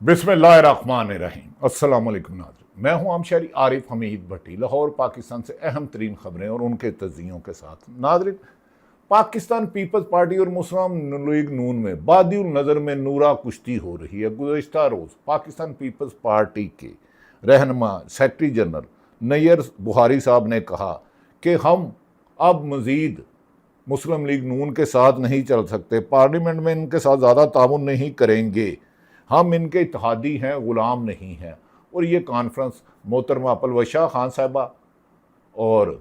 बिस्मिल्लाहिर्रहमानिर्रहीम। अस्सलाम वालेकुम नाज़रीन, मैं हूं आमशहरी आरिफ हमीद भट्टी, लाहौर पाकिस्तान से अहम तरीन खबरें और उनके तजियों के साथ। नाज़रीन, पाकिस्तान पीपल्स पार्टी और मुस्लिम लीग नून में बादिउल नज़र में नूरा कुश्ती हो रही है। गुज़श्ता रोज़ पाकिस्तान पीपल्स पार्टी के रहनुमा सेक्रेटरी जनरल नैयर बुहारी साहब ने कहा कि हम अब मज़ीद मुस्लिम लीग नून के साथ नहीं चल सकते, पार्लियामेंट में इनके साथ ज़्यादा ताउन नहीं करेंगे, हम इनके इत्तेहादी हैं, ग़ुलाम नहीं हैं। और ये कॉन्फ्रेंस मोहतरमा पलवशा खान साहबा और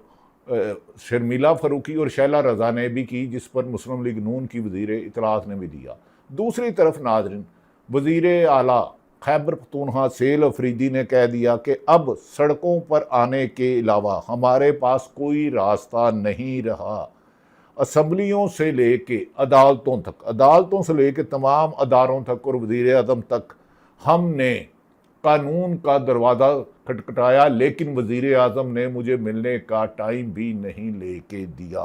शर्मिला फ़ारूकी और शैला रज़ा ने भी की, जिस पर मुस्लिम लीग नून की वज़ीर इत्तलात ने भी दिया। दूसरी तरफ नाज़रीन, वज़ीर आला खैबर पख्तूनख्वा सेल अफरीदी ने कह दिया कि अब सड़कों पर आने के अलावा हमारे पास कोई रास्ता नहीं रहा। असम्बलियों से लेके अदालतों तक, अदालतों से लेके तमाम अदारों तक और वज़ीर आज़म तक हमने कानून का दरवाज़ा खटखटाया, लेकिन वज़ीर आज़म ने मुझे मिलने का टाइम भी नहीं लेके दिया।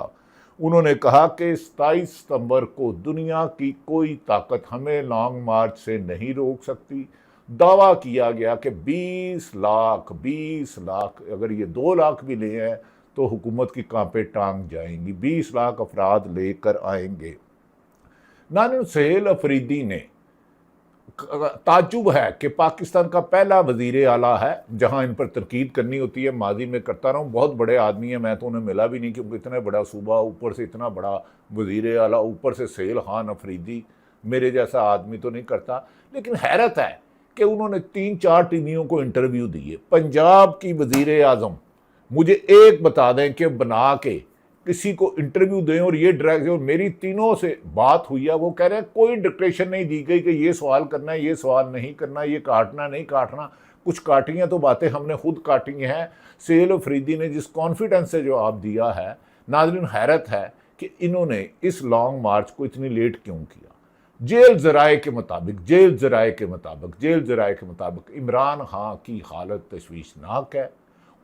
उन्होंने कहा कि 27 सितंबर को दुनिया की कोई ताकत हमें लॉन्ग मार्च से नहीं रोक सकती। दावा किया गया कि 20 लाख, अगर ये 2 लाख भी ले आए तो हुकूमत की कांपे टांग जाएंगी, 20 लाख अफराद लेकर आएंगे। नाज़रीन, सहेल अफरीदी ने, ताज्जुब है कि पाकिस्तान का पहला वज़ीर आला है जहां इन पर तनकीद करनी होती है। माजी में करता रहा हूँ, बहुत बड़े आदमी है, मैं तो उन्हें मिला भी नहीं क्योंकि इतना बड़ा सूबा, ऊपर से इतना बड़ा वज़ीर आला, ऊपर से सहेल खान अफरीदी, मेरे जैसा आदमी तो नहीं करता। लेकिन हैरत है कि उन्होंने 3-4 टीवियों को इंटरव्यू दिए। पंजाब की वज़ीर आज़म मुझे एक बता दें कि बना के किसी को इंटरव्यू दें और ये डायरेक्ट, और मेरी तीनों से बात हुई है, वो कह रहे हैं कोई डिक्टेशन नहीं दी गई कि ये सवाल करना है, ये सवाल नहीं करना, ये काटना नहीं काटना। कुछ काटी हैं तो बातें हमने खुद काटी हैं। सहेल अफरीदी ने जिस कॉन्फिडेंस से जवाब दिया है, नाज़रीन हैरत है कि इन्होंने इस लॉन्ग मार्च को इतनी लेट क्यों किया। जेल ज़राए के मुताबिक इमरान खान की हालत तशवीशनाक है।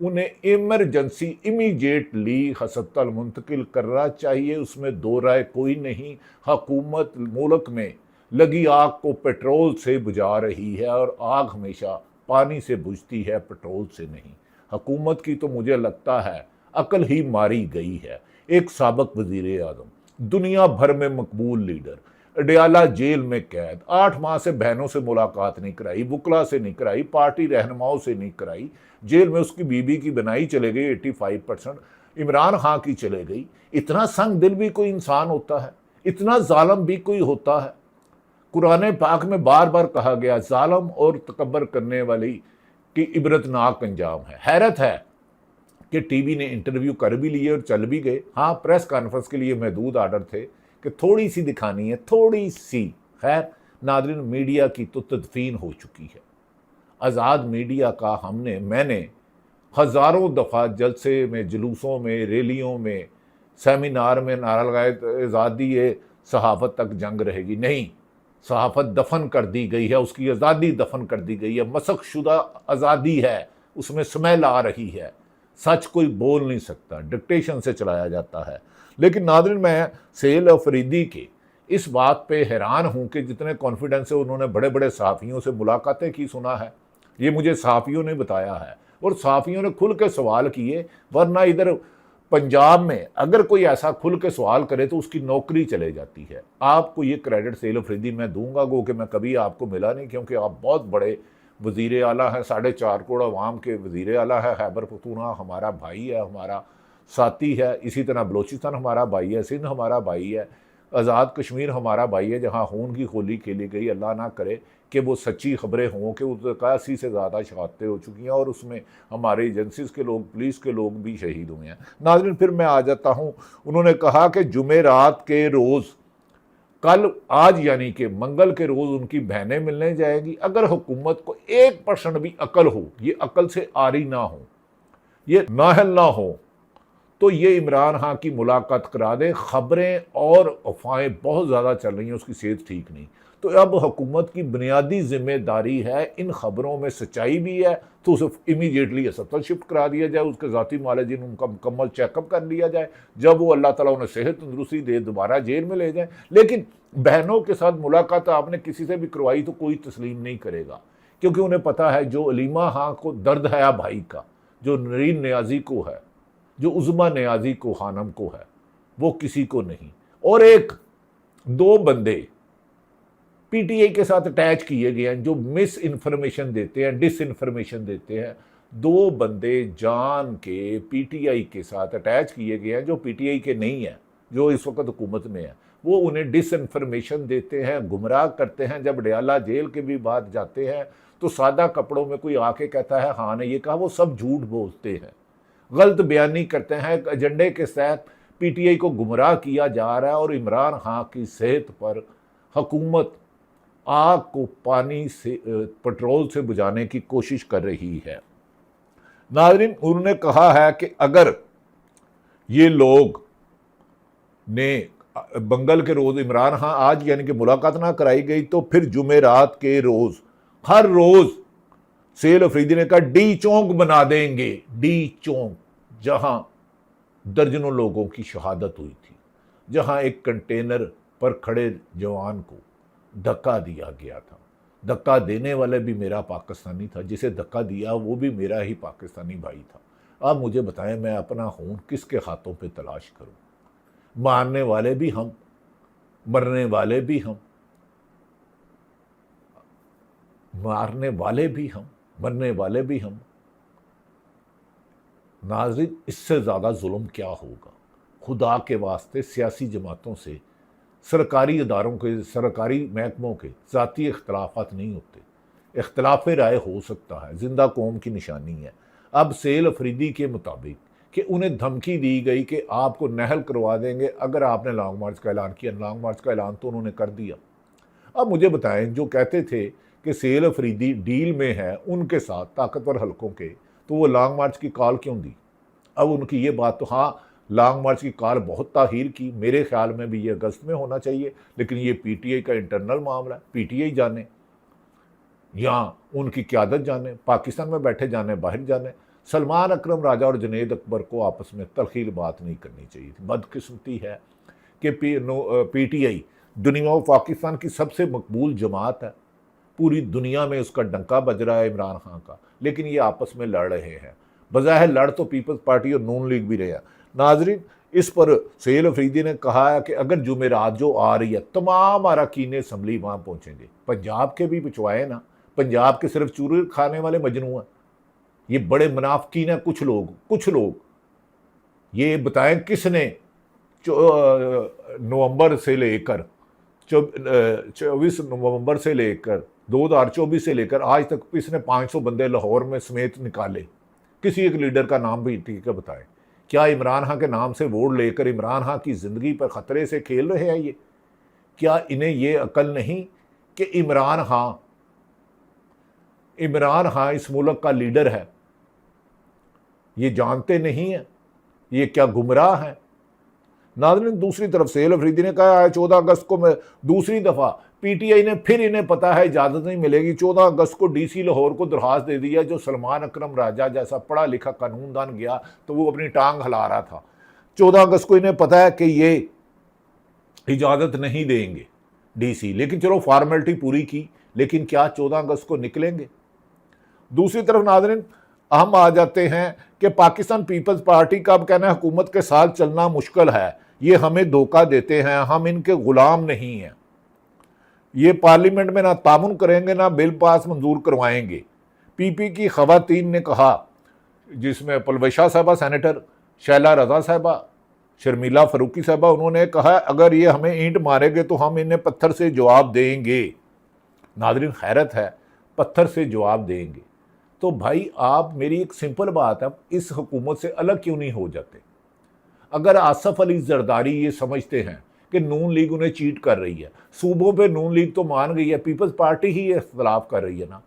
उन्हें इमरजेंसी इमीडिएटली हस्पताल मुंतकिल करना चाहिए, उसमें दो राय कोई नहीं। हुकूमत मुल्क में लगी आग को पेट्रोल से बुझा रही है और आग हमेशा पानी से बुझती है, पेट्रोल से नहीं। हुकूमत की तो मुझे लगता है अकल ही मारी गई है। एक साबिक वज़ीर आज़म, दुनिया भर में मकबूल लीडर, अडयाला जेल में कैद, 8 माह से बहनों से मुलाकात नहीं कराई, वुकला से नहीं कराई, पार्टी रहनुमाओं से नहीं कराई, जेल में उसकी बीबी की बनाई चले गई 85%, इमरान खान की चले गई। इतना संग दिल भी कोई इंसान होता है? इतना जालिम भी कोई होता है? कुरान पाक में बार बार कहा गया जालिम और तकब्बर करने वाली की इबरतनाक अंजाम है। हैरत है कि टीवी ने इंटरव्यू कर भी लिए और चल भी गए। हाँ, प्रेस कॉन्फ्रेंस के लिए महदूद आर्डर थे कि थोड़ी सी दिखानी है, थोड़ी सी। खैर नाज़रीन, मीडिया की तो तदफीन हो चुकी है। आज़ाद मीडिया का मैंने हज़ारों दफ़ा जलसे में, जुलूसों में, रैलियों में, सेमिनार में नारा लगाए, आज़ादी सहाफ़त तक जंग रहेगी। नहीं, सहाफ़त दफन कर दी गई है, उसकी आज़ादी दफन कर दी गई है। मसख शुदा आज़ादी है, उसमें स्मेल आ रही है। सच कोई बोल नहीं सकता, डिक्टेशन से चलाया जाता है। लेकिन नाज़रीन, मैं सहेल अफरीदी के इस बात पे हैरान हूँ कि जितने कॉन्फिडेंस से उन्होंने बड़े बड़े सहाफ़ियों से मुलाकातें की, सुना है, ये मुझे सहाफ़ियों ने बताया है और सहाफ़ियों ने खुल के सवाल किए। वरना इधर पंजाब में अगर कोई ऐसा खुल के सवाल करे तो उसकी नौकरी चले जाती है। आपको ये क्रेडिट सहेल अफरीदी मैं दूंगा, गो कि मैं कभी आपको मिला नहीं, क्योंकि आप बहुत बड़े वज़ीर आला हैं, 4.5 करोड़ अवाम के वज़ीर आला है। खैबर पख्तूनख्वा हमारा भाई है, हमारा साथी है। इसी तरह बलोचिस्तान हमारा भाई है, सिंध हमारा भाई है, आज़ाद कश्मीर हमारा भाई है, जहाँ खून की होली खेली गई। अल्लाह ना करे कि वो सच्ची खबरें हों कि उस 81 से ज़्यादा शहादतें हो चुकी हैं और उसमें हमारे एजेंसीज़ के लोग, पुलिस के लोग भी शहीद हुए हैं। नाज़रीन, फिर मैं आ जाता हूँ। उन्होंने कहा कि जुमेरात के रोज़, कल, आज यानी कि मंगल के रोज़ उनकी बहनें मिलने जाएगी। अगर हुकूमत को 1% भी अकल हो, ये अकल से आरी ना हो, ये नाहल ना हो, तो ये इमरान खान की मुलाकात करा दे। खबरें और अफवाहें बहुत ज़्यादा चल रही हैं, उसकी सेहत ठीक नहीं। तो अब हुकूमत की बुनियादी जिम्मेदारी है, इन खबरों में सच्चाई भी है तो उसे इमीडिएटली अस्पताल शिफ्ट करा दिया जाए, उसके ज़ाती मालिकीन उनका मुकम्मल चेकअप कर लिया जाए, जब वो अल्लाह ताला उन्हें सेहत तंदुरुस्ती दे दोबारा जेल में ले जाए। लेकिन बहनों के साथ मुलाकात आपने किसी से भी करवाई तो कोई तस्लीम नहीं करेगा, क्योंकि उन्हें पता है जो अलीमा खां को दर्द है भाई का, जो नरीन न्याजी को है, जो उज़मा न्याजी को खानम को है, वो किसी को नहीं। और एक दो बंदे पीटीआई के साथ अटैच किए गए हैं जो मिस इन्फॉर्मेशन देते हैं, डिस इन्फॉर्मेशन देते हैं। दो बंदे जान के पीटीआई के साथ अटैच किए गए हैं जो पीटीआई के नहीं हैं, जो इस वक्त हुकूमत में है। वो उन्हें डिस इन्फॉर्मेशन देते हैं, गुमराह करते हैं। जब डयाला जेल के भी बाद जाते हैं तो सादा कपड़ों में कोई आके कहता है हाँ ने ये कहा, वो सब झूठ बोलते हैं, गलत बयानी करते हैं। एजेंडे के तहत पीटीआई को गुमराह किया जा रहा है और इमरान खान की सेहत पर हुकूमत आग को पानी से पेट्रोल से बुझाने की कोशिश कर रही है। नाज़रीन, उन्होंने कहा है कि अगर ये लोग ने बंगल के रोज़ इमरान खान आज यानी कि मुलाकात ना कराई गई तो फिर जुमेरात के रोज़ हर रोज़ सेल अफरीदी ने कहा डी चौंक बना देंगे, डी चौंक, जहां दर्जनों लोगों की शहादत हुई थी, जहां एक कंटेनर पर खड़े जवान को धक्का दिया गया था। धक्का देने वाले भी मेरा पाकिस्तानी था, जिसे धक्का दिया वो भी मेरा ही पाकिस्तानी भाई था। अब मुझे बताएं मैं अपना खून किसके हाथों पे तलाश करूं? मारने वाले भी हम, मरने वाले भी हम, मारने वाले भी हम, मरने वाले भी हम। नाज़रीन, इससे ज़्यादा जुल्म क्या होगा? खुदा के वास्ते सियासी जमातों से, सरकारी इदारों के, सरकारी महकमों के ज़ाती इख्तलाफात नहीं होते। इख्तलाफ राय हो सकता है, जिंदा कौम की निशानी है। अब सेल अफरीदी के मुताबिक कि उन्हें धमकी दी गई कि आपको नहल करवा देंगे अगर आपने लॉन्ग मार्च का ऐलान किया। लॉन्ग मार्च का ऐलान तो उन्होंने कर दिया। अब मुझे बताएं, जो कहते थे कि सेल अफरीदी डील में है उनके साथ ताकतवर हलकों के, तो वो लॉन्ग मार्च की कॉल क्यों दी? अब उनकी ये बात तो हाँ, लॉन्ग मार्च की कॉल बहुत ताहीर की, मेरे ख्याल में भी ये अगस्त में होना चाहिए, लेकिन ये पीटीआई का इंटरनल मामला है, पीटीआई जाने या उनकी क़यादत जाने, पाकिस्तान में बैठे जाने, बाहर जाने। सलमान अकरम राजा और जुनैद अकबर को आपस में तलखील बात नहीं करनी चाहिए थी। बदकिस्मती है कि पीटीआई दुनिया और पाकिस्तान की सबसे मकबूल जमात है, पूरी दुनिया में उसका डंका बज रहा है इमरान खान का, लेकिन ये आपस में लड़ रहे हैं। बज़ाहिर लड़ तो पीपल्स पार्टी और नून लीग भी रहे हैं। नाजरीन, इस पर सेल अफरीदी ने कहा है कि अगर जुमेरात जो आ रही है तमाम अरकान असम्बली वहाँ पहुँचेंगे। पंजाब के भी पिछवाए ना, पंजाब के सिर्फ चूरे खाने वाले मजनू हैं, ये बड़े मुनाफिकीन हैं कुछ लोग। ये बताएं किसने नवंबर से लेकर 24 नवंबर से लेकर 2024 से लेकर आज तक इसने 500 बंदे लाहौर में समेत निकाले? किसी एक लीडर का नाम भी ठीक है बताएं। क्या इमरान खान के नाम से वोट लेकर इमरान खान की ज़िंदगी पर ख़तरे से खेल रहे हैं ये? क्या इन्हें ये अकल नहीं कि इमरान खान इस मुल्क का लीडर है? ये जानते नहीं है? ये क्या गुमराह है? नाज़रीन, दूसरी तरफ सेल अफरीदी ने कहा है 14 अगस्त को मैं दूसरी दफ़ा पीटीआई ने फिर इन्हें पता है इजाज़त नहीं मिलेगी। 14 अगस्त को डीसी लाहौर को दरख्वास्त दे दी है। जो सलमान अकरम राजा जैसा पढ़ा लिखा कानूनदान गया तो वो अपनी टांग हिला रहा था। 14 अगस्त को इन्हें पता है कि ये इजाज़त नहीं देंगे डीसी, लेकिन चलो फॉर्मेलिटी पूरी की, लेकिन क्या 14 अगस्त को निकलेंगे? दूसरी तरफ नाज़रीन, हम आ जाते हैं कि पाकिस्तान पीपल्स पार्टी का अब कहना है हुकूमत के साथ चलना मुश्किल है, ये हमें धोखा देते हैं, हम इनके गुलाम नहीं हैं, ये पार्लियामेंट में ना तामुन करेंगे ना बिल पास मंजूर करवाएंगे। पीपी की खवातीन ने कहा, जिसमें पलवशा साहबा, सेनेटर शैला रजा साहबा, शर्मिला फरूकी साहबा, उन्होंने कहा अगर ये हमें ईंट मारेंगे तो हम इन्हें पत्थर से जवाब देंगे। नाज़रीन, हैरत है, पत्थर से जवाब देंगे। तो भाई आप, मेरी एक सिंपल बात है, इस हुकूमत से अलग क्यों नहीं हो जाते? अगर आसफ अली जरदारी ये समझते हैं कि नून लीग उन्हें चीट कर रही है, सूबों पे नून लीग तो मान गई है, पीपल्स पार्टी ही इख्तलाफ कर रही है ना,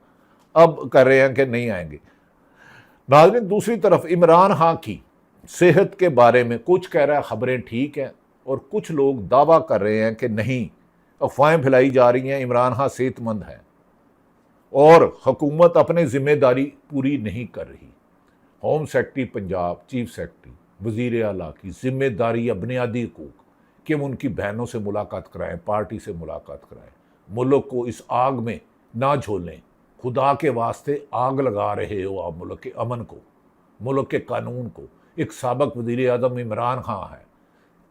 अब कर रहे हैं कि नहीं आएंगे। नाज़रीन, दूसरी तरफ इमरान खान की सेहत के बारे में कुछ कह रहा है खबरें ठीक हैं और कुछ लोग दावा कर रहे हैं कि नहीं, अफवाहें फैलाई जा रही हैं इमरान खान सेहतमंद है और हुकूमत अपनी जिम्मेदारी पूरी नहीं कर रही। Home secretary Punjab, chief secretary, वजीर आला की जिम्मेदारी या बुनियादी हकूक कि हम उनकी बहनों से मुलाकात कराएं, पार्टी से मुलाकात कराएं, मुल्क को इस आग में ना झोलें। खुदा के वास्ते आग लगा रहे हो आप मुल्क के अमन को, मुल्क के कानून को। एक साबिक वजीर आज़म इमरान खान है,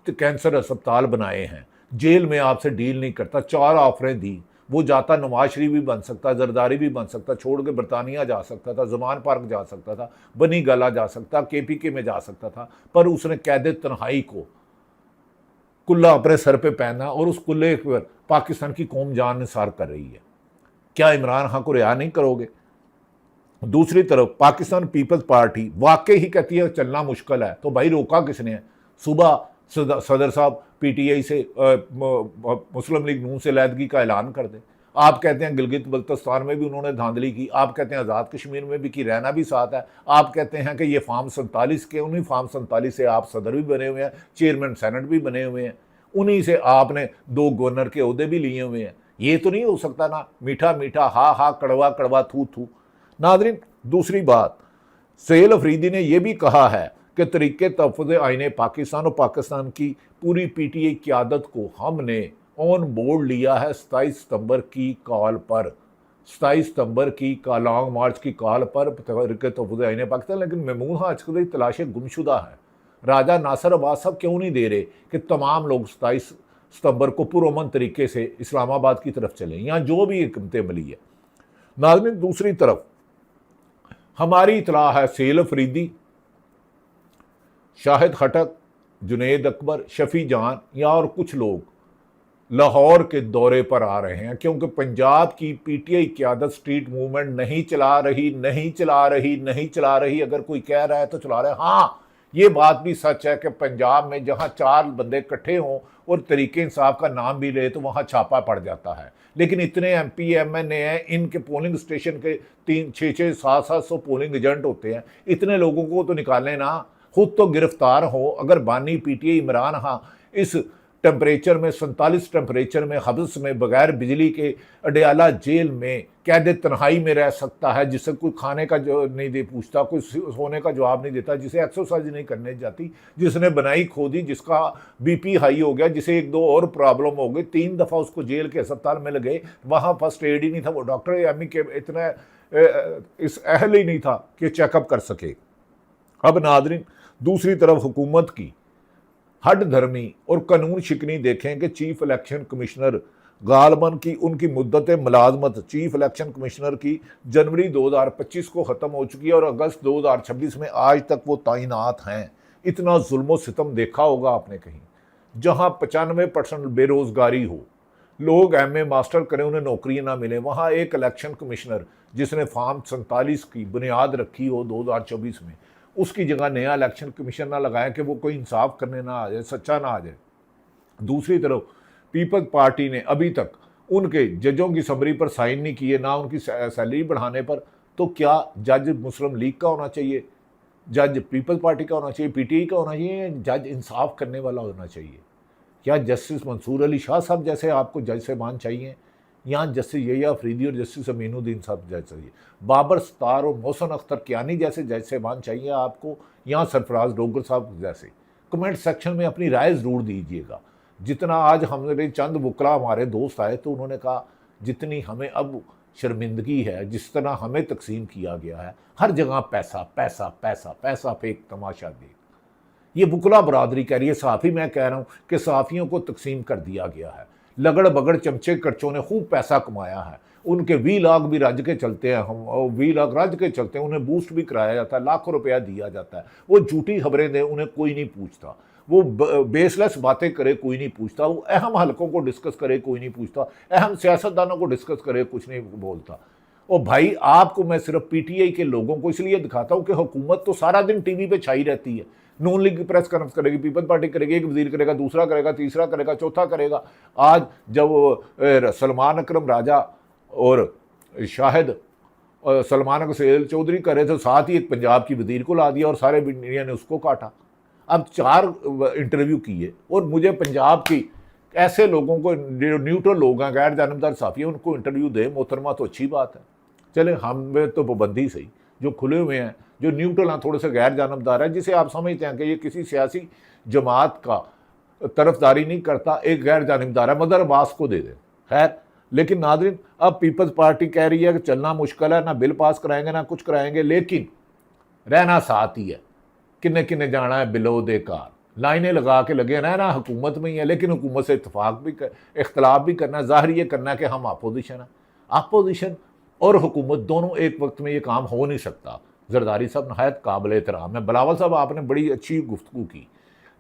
तो कैंसर अस्पताल बनाए हैं, जेल में आपसे डील नहीं करता, 4 ऑफरें दी, वो जाता नवाज शरीफ भी बन सकता, जरदारी भी बन सकता, छोड़ के बरतानिया जा सकता था, जमान पार्क जा सकता था, बनी गाला जा सकता, KPK में जा सकता था, पर उसने कैद तन्हाई को कुल्ला अपने सर पे पहना और उस कुल्ले पर पाकिस्तान की कौम जान निसार कर रही है। क्या इमरान खान को रिहा नहीं करोगे? दूसरी तरफ पाकिस्तान पीपल्स पार्टी वाकई ही कहती है चलना मुश्किल है, तो भाई रोका किसने है? सुबह सदर साहब PTI से मुस्लिम लीग नून से अलहदगी का ऐलान कर दे। आप कहते हैं गिलगित बल्तिस्तान में भी उन्होंने धांधली की, आप कहते हैं आज़ाद कश्मीर में भी की, रहना भी साथ है। आप कहते हैं कि ये फार्म 47 के, उन्हीं फार्म 47 से आप सदर भी बने हुए हैं, चेयरमैन सेनेट भी बने हुए हैं, उन्हीं से आपने 2 गवर्नर के ओहदे भी लिए हुए हैं। ये तो नहीं हो सकता ना, मीठा मीठा हा हा, कड़वा कड़वा थू थू। नाज़रीन, दूसरी बात, सहेल अफरीदी ने यह भी कहा है कि तरीके तहफ़्फ़ुज़ आईने पाकिस्तान और पाकिस्तान की पूरी PTI क़यादत को हमने ऑन बोर्ड लिया है 27 सितंबर की कॉल पर, 27 सितंबर की लॉन्ग मार्च की कॉल पर तरीके तहफ़्फ़ुज़ आईने पाकिस्तान। लेकिन महमूद खान अचकज़ई तलाश गुमशुदा है। राजा नासिर अब्बास साहब क्यों नहीं दे रहे कि तमाम लोग 27 सितंबर को पुरअमन तरीके से इस्लामाबाद की तरफ चलें, या जो भी हिकमत अमली है। नाज़रीन, दूसरी तरफ हमारी इतला है सहेल अफरीदी, शाहिद खटक, जुनेद अकबर, शफी जान या और कुछ लोग लाहौर के दौरे पर आ रहे हैं, क्योंकि पंजाब की PTI क़यादत स्ट्रीट मूवमेंट नहीं चला रही, नहीं चला रही, नहीं चला रही। अगर कोई कह रहा है तो चला रहा है। हाँ, ये बात भी सच है कि पंजाब में जहाँ 4 बंदे इकट्ठे हों और तरीके इंसाफ का नाम भी ले तो वहाँ छापा पड़ जाता है। लेकिन इतने MP MNA हैं, इनके पोलिंग स्टेशन के 300-600 700 पोलिंग एजेंट होते हैं, इतने लोगों को तो निकालें ना, खुद तो गिरफ्तार हो। अगर बानी PTI इमरान खान इस टेम्परेचर में, 47 टेम्परेचर में, हब्स में, बगैर बिजली के अडयाला जेल में कैद तन्हाई में रह सकता है, जिसे कोई खाने का जो नहीं दे पूछता, कोई सोने का जवाब नहीं देता, जिसे एक्सरसाइज नहीं करने जाती, जिसने बनाई खोदी, जिसका BP हाई हो गया, जिसे 1-2 और प्रॉब्लम हो गई, 3 दफ़ा उसको जेल के अस्पताल में लगे, वहाँ फर्स्ट एड ही नहीं था, वो डॉक्टर यामी के इतना इस अहल ही नहीं था कि चेकअप कर सके। अब नाज़रीन, दूसरी तरफ हुकूमत की हड धर्मी और कानून शिकनी देखें कि चीफ इलेक्शन कमिश्नर गालबन की उनकी मुद्दत मुलाजमत चीफ इलेक्शन कमिश्नर की जनवरी 2025 को ख़त्म हो चुकी है और अगस्त 2026 में आज तक वो तैनात हैं। इतना जुल्म सितम देखा होगा आपने कहीं, जहाँ 95% बेरोज़गारी हो, लोग MA मास्टर करें, उन्हें नौकरियाँ ना मिले, वहाँ एक इलेक्शन कमिश्नर जिसने फार्म 47 की बुनियाद रखी हो 2024 में, उसकी जगह नया इलेक्शन कमीशन ना लगाए कि वो कोई इंसाफ करने ना आ जाए, सच्चा ना आ जाए। दूसरी तरफ पीपल्स पार्टी ने अभी तक उनके जजों की समरी पर साइन नहीं किए, ना उनकी सैलरी बढ़ाने पर। तो क्या जज मुस्लिम लीग का होना चाहिए, जज पीपल्स पार्टी का होना चाहिए, PTI का होना चाहिए, जज इंसाफ करने वाला होना चाहिए? क्या जस्टिस मंसूर अली शाह साहब जैसे आपको जज साहबान चाहिए, या जस्टिस यहिया अफरीदी और जस्टिस अमीनुद्दीन साहब जज चाहिए, बाबर सत्तार और मोहसिन अख्तर कियानी जैसे जज साहबान चाहिए आपको, या सरफराज डोगर साहब जैसे? कमेंट सेक्शन में अपनी राय ज़रूर दीजिएगा। जितना आज हमने चंद वकला हमारे दोस्त आए तो उन्होंने कहा जितनी हमें अब शर्मिंदगी है, जिस तरह हमें तकसीम किया गया है, हर जगह पैसा पैसा पैसा पैसा फेंक तमाशा देख। ये वकला बरादरी कह रही है, सहाफ़ी मैं कह रहा हूँ कि सहाफ़ियों को तकसीम कर दिया गया है। लगड़ बगड़ चमचे कच्चों ने खूब पैसा कमाया है, उनके 20 लाख भी रज के चलते हैं, हम 20 लाख रज के चलते हैं, उन्हें बूस्ट भी कराया जाता है, लाखों रुपया दिया जाता है। वो झूठी खबरें दें, उन्हें कोई नहीं पूछता, वो बेसलेस बातें करे, कोई नहीं पूछता, वो अहम हलकों को डिस्कस करे, कोई नहीं पूछता, अहम सियासतदानों को डिस्कस करे, कुछ नहीं बोलता। और भाई आपको मैं सिर्फ PTI के लोगों को इसलिए दिखाता हूँ कि हुकूमत तो सारा दिन TV पे छाई रहती है, नून लीग की प्रेस कॉन्फ्रेंस करेगी, पीपल्स पार्टी करेगी, एक वजीर करेगा, दूसरा करेगा, तीसरा करेगा, चौथा करेगा। आज जब सलमान अकरम राजा और शाहिद सलमान अकरम सैयद चौधरी करे तो साथ ही एक पंजाब की वजीर को ला दिया और सारे मीडिया ने उसको काटा। अब 4 इंटरव्यू किए और मुझे पंजाब की ऐसे लोगों को, जो न्यूट्रल लोग हैं, गैर जानबदार साफी, उनको इंटरव्यू दे मोहतरमा तो अच्छी बात है। चले हम में तो पाबंदी सही, जो खुले हुए हैं, जो न्यूट्रल हैं, थोड़े से गैर जानबदार है, जिसे आप समझते हैं कि ये किसी सियासी जमात का तरफदारी नहीं करता, एक गैर जानबदार है, मदर अब्बास को दे दें। खैर, लेकिन नाज़रीन, अब पीपल्स पार्टी कह रही है कि चलना मुश्किल है, ना बिल पास कराएंगे ना कुछ कराएंगे, लेकिन रहना साथ ही है। किन्ने किन्ने जाना है बिलो दे कार, लाइनें लगा के लगे रहना हुकूमत में ही है, लेकिन हुकूमत से इख्तलाफ भी करना, ज़ाहिर ये करना है कि हम अपोजिशन है। अपोजिशन और हुकूमत दोनों एक वक्त में ये काम हो नहीं सकता। जरदारी साहब नहायत काबिल एहतराम है। बिलावल साहब, आपने बड़ी अच्छी गुफ्तगू की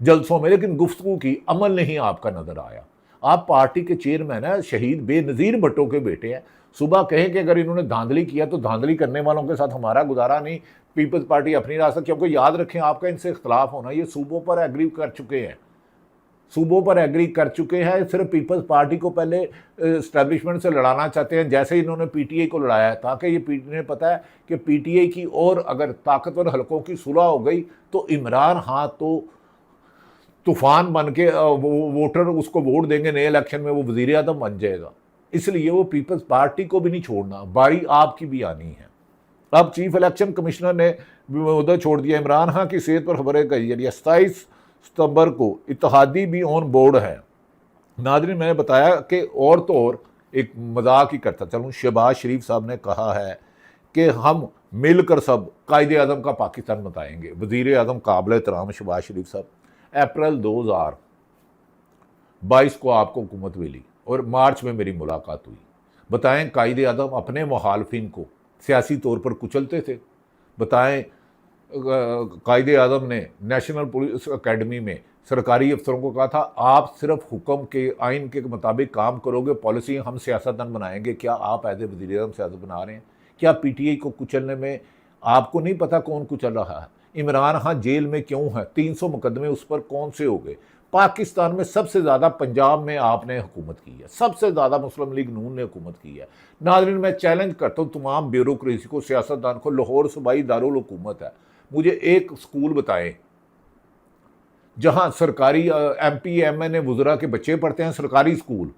जलसों में, लेकिन गुफ्तगू की अमल नहीं आपका नज़र आया। आप पार्टी के चेयरमैन हैं, शहीद बेनज़ीर भुट्टो के बेटे हैं। सुबह कहें कि अगर इन्होंने धांधली किया तो धांधली करने वालों के साथ हमारा गुजारा नहीं, पीपल्स पार्टी अपनी रास्ता, क्योंकि याद रखें आपका इनसे इख्तलाफ होना, ये सूबों पर एग्री कर चुके हैं, सूबों पर एग्री कर चुके हैं। सिर्फ पीपल्स पार्टी को पहले इस्टेब्लिशमेंट से लड़ाना चाहते हैं, जैसे इन्होंने पीटीआई को लड़ाया है, ताकि ये इन्हें पता है कि पीटीआई की और अगर ताकतवर हलकों की सुलह हो गई तो इमरान खान तो तूफान बन के वोटर उसको वोट देंगे, नए इलेक्शन में वो वज़ीर आज़म बन जाएगा। इसलिए वो पीपल्स पार्टी को भी नहीं छोड़ना, बारी आपकी भी आनी है। अब चीफ इलेक्शन कमिश्नर ने उधर छोड़ दिया। इमरान खान की सेहत पर खबरें का जरिए 27 सितंबर को इत्तेहादी भी ऑन बोर्ड है। नाज़रीन, मैंने बताया कि और तो और एक मजाक ही करता चलूँ, शहबाज शरीफ साहब ने कहा है कि हम मिलकर सब कायदे आज़म का पाकिस्तान बताएंगे। वज़ीर आज़म काबिल एहतराम शहबाज शरीफ साहब, अप्रैल 2022 को आपको हुकूमत मिली और मार्च में मेरी मुलाकात हुई। बताएं, कायदे आज़म अपने मुखालफिन को सियासी तौर पर कुचलते थे। बताएं, कायदे आज़म ने नेशनल पुलिस अकेडमी में सरकारी अफसरों को कहा था, आप सिर्फ हुक्म के आइन के मुताबिक काम करोगे, पॉलिसी हम सियासतदान बनाएंगे। क्या आप एज ए वज़ीर आज़म सियासत बना रहे हैं? क्या पीटीआई को कुचलने में आपको नहीं पता कौन कुचल रहा है? इमरान खान जेल में क्यों है? 300 मुकदमे उस पर कौन से हो गए? पाकिस्तान में सबसे ज़्यादा पंजाब में आपने हुकूमत की है, सबसे ज़्यादा मुस्लिम लीग नून ने हुकूमत की है। नाज़रीन, मैं चैलेंज करता हूँ तमाम ब्यूरोक्रेसी को, सियासतदान को, लाहौर सूबाई दारुल हुकूमत है, मुझे एक स्कूल बताएं जहाँ सरकारी MP MN वज़रा के बच्चे पढ़ते हैं, सरकारी स्कूल,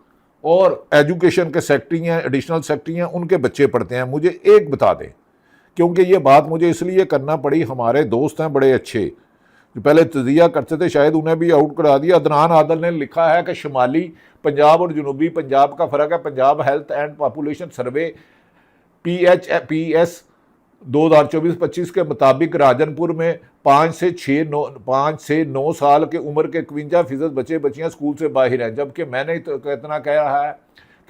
और एजुकेशन के सेक्रेटरी हैं, एडिशनल सेक्रेटरी हैं, उनके बच्चे पढ़ते हैं, मुझे एक बता दें। क्योंकि ये बात मुझे इसलिए करना पड़ी, हमारे दोस्त हैं बड़े अच्छे जो पहले तजिया करते थे, शायद उन्हें भी आउट करा दिया। अदनान आदल ने लिखा है कि शुमाली पंजाब और जनूबी पंजाब का फ़र्क है। Punjab health and population survey PHPS 2024-25 के मुताबिक राजनपुर में 5 से 9 साल के उम्र के 51% बच्चे बच्चियाँ स्कूल से बाहर हैं, जबकि मैंने तो इतना कह रहा है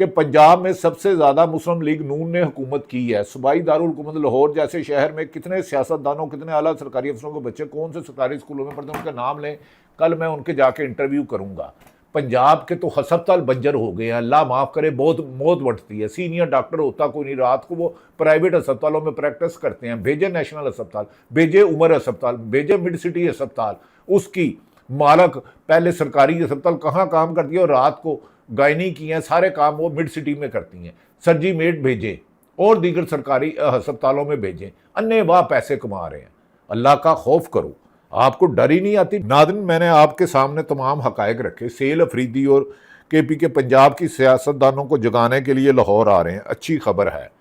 कि पंजाब में सबसे ज़्यादा मुस्लिम लीग नून ने हुकूमत की है। सूबाई दारुल हुकूमत लाहौर जैसे शहर में कितने सियासतदानों, कितने आला सरकारी अफसरों के बच्चे कौन से सरकारी स्कूलों में पढ़ते हैं, उनके नाम लें, कल मैं उनके जाके इंटरव्यू करूँगा। पंजाब के तो अस्पताल बंजर हो गए हैं, अल्लाह माफ़ करे, बहुत मौत बढ़ती है। सीनियर डॉक्टर होता कोई नहीं, रात को वो प्राइवेट अस्पतालों में प्रैक्टिस करते हैं। भेजे नेशनल अस्पताल, भेजे उमर अस्पताल, भेजे मिड सिटी अस्पताल, उसकी मालक पहले सरकारी अस्पताल कहाँ काम करती है और रात को गायनी की हैं, सारे काम वो मिड सिटी में करती हैं। सर्जी मेड भेजें और दीगर सरकारी अस्पतालों में भेजें, अन्य वाह पैसे कमा रहे हैं। अल्लाह का खौफ करो, आपको डर ही नहीं आती। नाज़रीन, मैंने आपके सामने तमाम हकायक रखे। सेल अफरीदी और KP के पंजाब की सियासतदानों को जगाने के लिए लाहौर आ रहे हैं, अच्छी खबर है।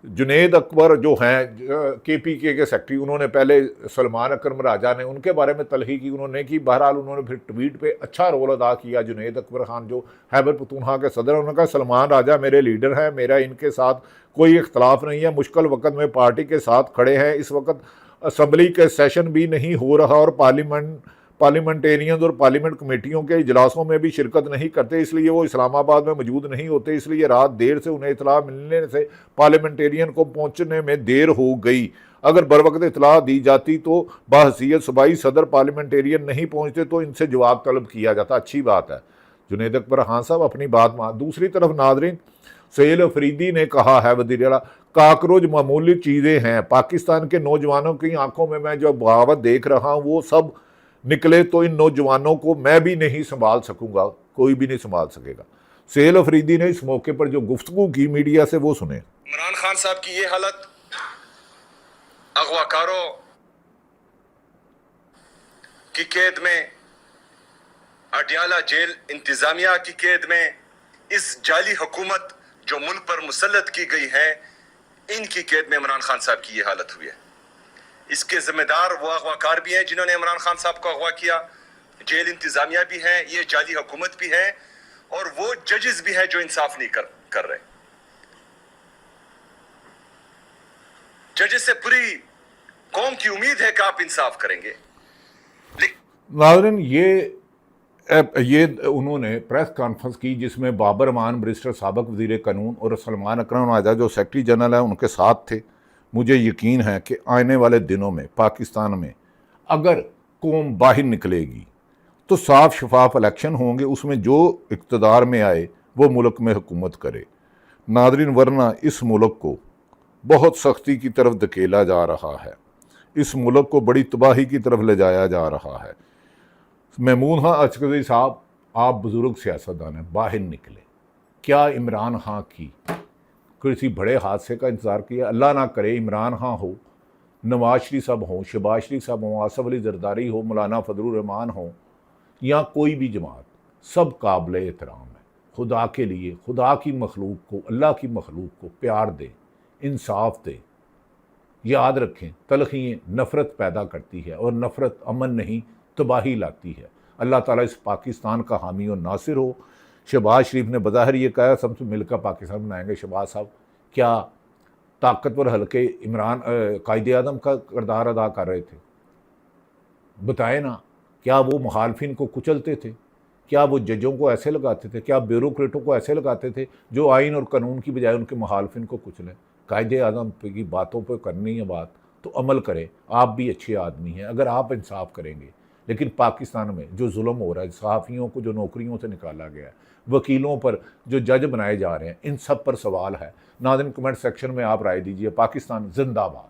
जुनेद अकबर जो हैं KP के सेक्रेटरी, उन्होंने पहले सलमान अकरम राजा ने उनके बारे में तलही की, उन्होंने की, बहरहाल उन्होंने फिर ट्वीट पे अच्छा रोल अदा किया। जुनेद अकबर खान जो खैबर पख्तूनख्वा के सदर, उन्होंने कहा सलमान राजा मेरे लीडर हैं, मेरा इनके साथ कोई इख्तलाफ नहीं है, मुश्किल वक्त में पार्टी के साथ खड़े हैं। इस वक्त असम्बली के सेशन भी नहीं हो रहा और पार्लियामेंटेरियंस और पार्लियामेंट कमेटियों के इजलासों में भी शिरकत नहीं करते, इसलिए वो इस्लामाबाद में मौजूद नहीं होते, इसलिए रात देर से उन्हें इतला मिलने से पार्लियामेंटेरियन को पहुंचने में देर हो गई। अगर बर वक्त इतला दी जाती तो बहसीयत सूबाई सदर पार्लियामेंटेरियन नहीं पहुंचते तो इनसे जवाब तलब किया जाता। अच्छी बात है, जुनेद अकबर खान साहब अपनी बात मान। दूसरी तरफ नाज़रीन, सेल अफरीदी ने कहा है, वज़ीर आला, काकरोच मामूली चीज़ें हैं, पाकिस्तान के नौजवानों की आंखों में मैं जो बगावत देख रहा हूँ वो सब निकले तो इन नौजवानों को मैं भी नहीं संभाल सकूंगा, कोई भी नहीं संभाल सकेगा। सेल अफरीदी ने इस मौके पर जो गुफ्तगू की मीडिया से वो सुने। इमरान खान साहब की ये हालत अगवाकारों की कैद में अडयाला जेल इंतजामिया की कैद में इस जाली हुकूमत जो मुल्क पर मुसल्लत की गई है, इनकी कैद में इमरान खान साहब की ये हालत हुई है। इसके जिम्मेदार वो अगवाकार भी हैं जिन्होंने इमरान खान साहब को अगवा किया, जेल इंतजामिया भी है, ये जाली हुकूमत भी है, और वो जजेस भी हैं जो इंसाफ नहीं कर रहे। जजेस से पूरी कौम की उम्मीद है कि आप इंसाफ करेंगे। नाज़रीन, ये उन्होंने प्रेस कॉन्फ्रेंस की जिसमें बाबर अमान बैरिस्टर साबिक वज़ीर कानून और सलमान अकरम आज़ाद जो सेक्रेटरी जनरल है उनके साथ थे। मुझे यकीन है कि आने वाले दिनों में पाकिस्तान में अगर कौम बाहर निकलेगी तो साफ शफाफ इलेक्शन होंगे, उसमें जो इक़्तिदार में आए वो मुल्क में हुकूमत करे। नाज़रीन, वरना इस मुल्क को बहुत सख्ती की तरफ धकेला जा रहा है, इस मुल्क को बड़ी तबाही की तरफ ले जाया जा रहा है। महमूद खान अचकज़ई साहब, आप बुज़ुर्ग सियासतदान हैं, बाहर निकले। क्या इमरान खान की किसी बड़े हादसे का इंतज़ार किया? अल्लाह ना करे इमरान खान हो, नवाज शरीफ साहब हों, शहबाज शरीफ साहब हों, आसफ अली जरदारी हो, मौलाना फजलुर रहमान हों, या कोई भी जमात, सब काबिल एहतराम है। खुदा के लिए, खुदा की मखलूक को, अल्लाह की मखलूक को प्यार दे, इंसाफ दे। याद रखें, तलखियाँ नफ़रत पैदा करती है और नफ़रत अमन नहीं तबाही लाती है। अल्लाह ताला इस पाकिस्तान का हामी और नासिर हो। शहबाज शरीफ ने बज़ाहिर ये कहा सबसे मिलकर पाकिस्तान बनाएंगे। शहबाज साहब क्या ताकतवर हल्के इमरान कायदे आज़म का किरदार अदा कर रहे थे? बताए ना। क्या वो मुखालफिन को कुचलते थे? क्या वो जजों को ऐसे लगाते थे? क्या ब्यूरोक्रेटों को ऐसे लगाते थे जो आइन और कानून की बजाय उनके मुखालफिन को कुचलें? कायदे आज़म की बातों पर करनी है बात तो अमल करें। आप भी अच्छे आदमी हैं अगर आप इंसाफ करेंगे। लेकिन पाकिस्तान में जो जुल्म हो रहा है, सहाफ़ियों को जो नौकरियों से निकाला गया है, वकीलों पर जो जज बनाए जा रहे हैं, इन सब पर सवाल है। नाज़रीन, कमेंट सेक्शन में आप राय दीजिए। पाकिस्तान जिंदाबाद।